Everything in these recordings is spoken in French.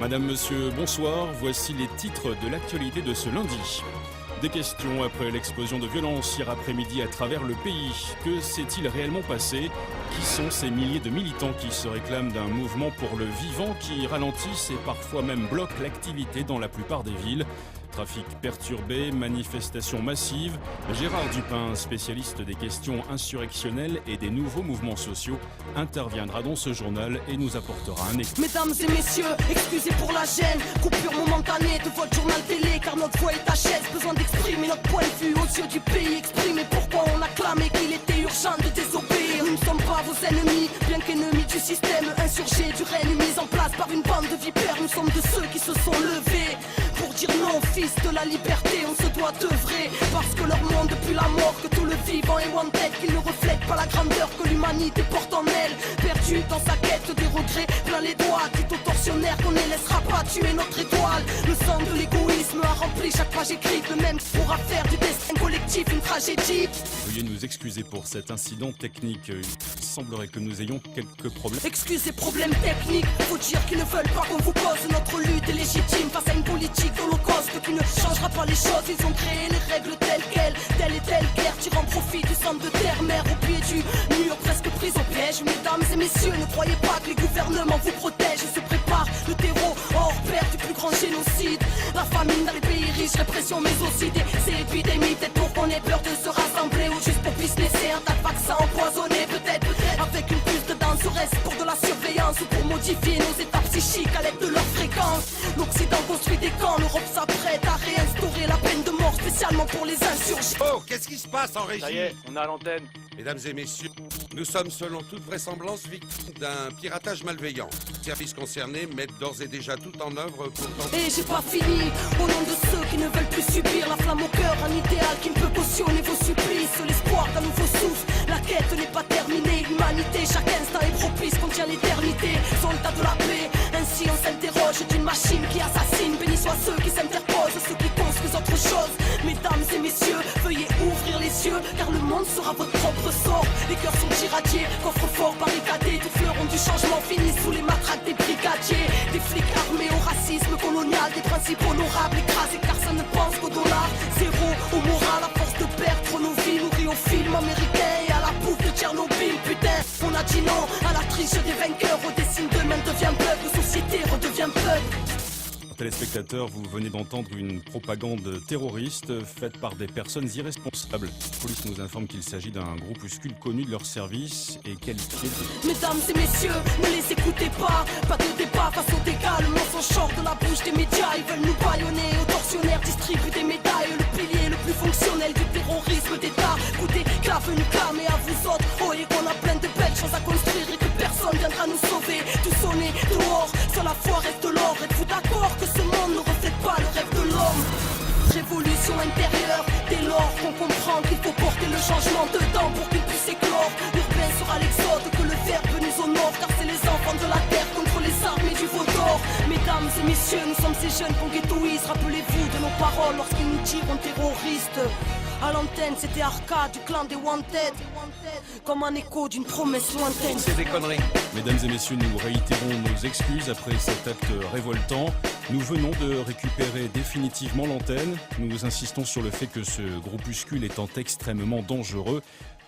Madame, monsieur, bonsoir. Voici les titres de l'actualité de ce lundi. Des questions après l'explosion de violence hier après-midi à travers le pays. Que s'est-il réellement passé? Qui sont ces milliers de militants qui se réclament d'un mouvement pour le vivant qui ralentissent et parfois même bloquent l'activité dans la plupart des villes? Trafic perturbé, manifestations massives. Gérard Dupin, spécialiste des questions insurrectionnelles et des nouveaux mouvements sociaux, interviendra dans ce journal et nous apportera un écho. Mesdames et messieurs, excusez pour la gêne, coupure momentanée de votre journal télé, car notre voix est à chaise, besoin d'exprimer notre point de vue aux yeux du pays, exprimer pourquoi on a clamé qu'il était urgent de désobéir. Nous ne sommes pas vos ennemis, bien qu'ennemis du système insurgé, du règne mis en place par une bande de vipères. Nous sommes de ceux qui se sont levés pour dire non, fils de la liberté, on se doit d'œuvrer, parce que leur monde depuis la mort, que tout le vivant est wanted, qu'ils ne reflètent pas la grandeur que l'humanité porte en elle. Perdu dans sa quête des regrets, plein les doigts, dit aux tortionnaires qu'on ne laissera pas tuer notre étoile. Le sang de l'égoïsme a rempli chaque page écrite, le même pourra faire du destin collectif une tragédie. Veuillez nous excuser pour cet incident technique. Il semblerait que nous ayons quelques problèmes. Excusez, problèmes techniques, faut dire qu'ils ne veulent pas qu'on vous cause. Notre lutte est légitime face à une politique d'holocauste qui ne changera pas les choses. Ils ont créé les règles telles quelles, telle et telle guerre, tirant profit du sang de terre, mère au pied du mur, presque prise au piège. Mesdames et messieurs, ne croyez pas que les gouvernements vous protègent. Se prépare le terreau hors pair du plus grand génocide. La famine dans les pays riches, répression mais aussi des épidémies. Peut-être pour qu'on ait peur de se rassembler ou juste pour businesser un tas de vaccins empoisonnés. Peut-être avec une puce dedans, serait-ce pour de la surveillance ou pour modifier nos états psychiques à l'aide de leur fréquence. L'Occident construit des camps, l'Europe s'apprête à réinstaurer la peine de mort spécialement pour les insurgés. Oh, qu'est-ce qui se passe en régie? Ça y est, on est à l'antenne. Mesdames et messieurs, nous sommes selon toute vraisemblance victimes d'un piratage malveillant. Les services concernés mettent d'ores et déjà tout en œuvre pour tenter... Et j'ai pas fini, au nom de ceux qui ne veulent plus subir la flamme au cœur, un idéal qui ne peut cautionner vos supplices, l'espoir d'un nouveau souffle, la quête n'est pas terminée, l'humanité, chaque instant est propice, contient l'éternité, soldats de la paix, ainsi on s'interroge d'une machine qui assassine, bénis soient ceux qui s'interposent, ceux qui construisent autre chose. Mesdames et messieurs, veuillez ouvrir les yeux, car le monde sera votre propre sort. Les cœurs sont irradiés, coffres forts barricadés, des fleurons du changement finissent sous les matraques des brigadiers. Des flics armés au racisme colonial, des principes honorables écrasés car ça ne pense qu'au dollar. Zéro au moral, à force de perdre nos vies, nourris au film américain et à la bouffe de Tchernobyl. Putain, on a dit non à la triche des vainqueurs, au dessin demain devient bug, la société redevient bug. Téléspectateurs, vous venez d'entendre une propagande terroriste faite par des personnes irresponsables. La police nous informe qu'il s'agit d'un groupuscule connu de leur service et qualifié de... Mesdames et messieurs, ne les écoutez pas, pas de débat face aux dégâts, le mensonge sort de la bouche des médias, ils veulent nous bâillonner, aux tortionnaires distribuent des médailles, le pilier le plus fonctionnel du terrorisme d'État. Écoutez, clave une clame et à vous autres, oh et qu'on a plein de belles choses à construire et que personne viendra nous sauver. Tout sonner dehors, sur la foi reste l'or, êtes-vous d'accord que ce monde ne reflète pas le rêve de l'homme? Révolution intérieure, dès lors qu'on comprend qu'il faut porter le changement dedans pour qu'il puisse éclore. L'urbain sera l'exode, que le verbe nous honore, car c'est les enfants de la terre contre les armées du veau d'or. Mesdames et messieurs, nous sommes ces jeunes qu'on ghettoise, rappelez-vous de nos paroles lorsqu'ils nous tirent terroristes. À l'antenne, c'était Arca du clan des Wanted, comme un écho d'une promesse lointaine. C'est des conneries. Mesdames et messieurs, nous réitérons nos excuses après cet acte révoltant. Nous venons de récupérer définitivement l'antenne. Nous insistons sur le fait que ce groupuscule étant extrêmement dangereux,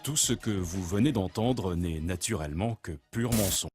tout ce que vous venez d'entendre n'est naturellement que pur mensonge.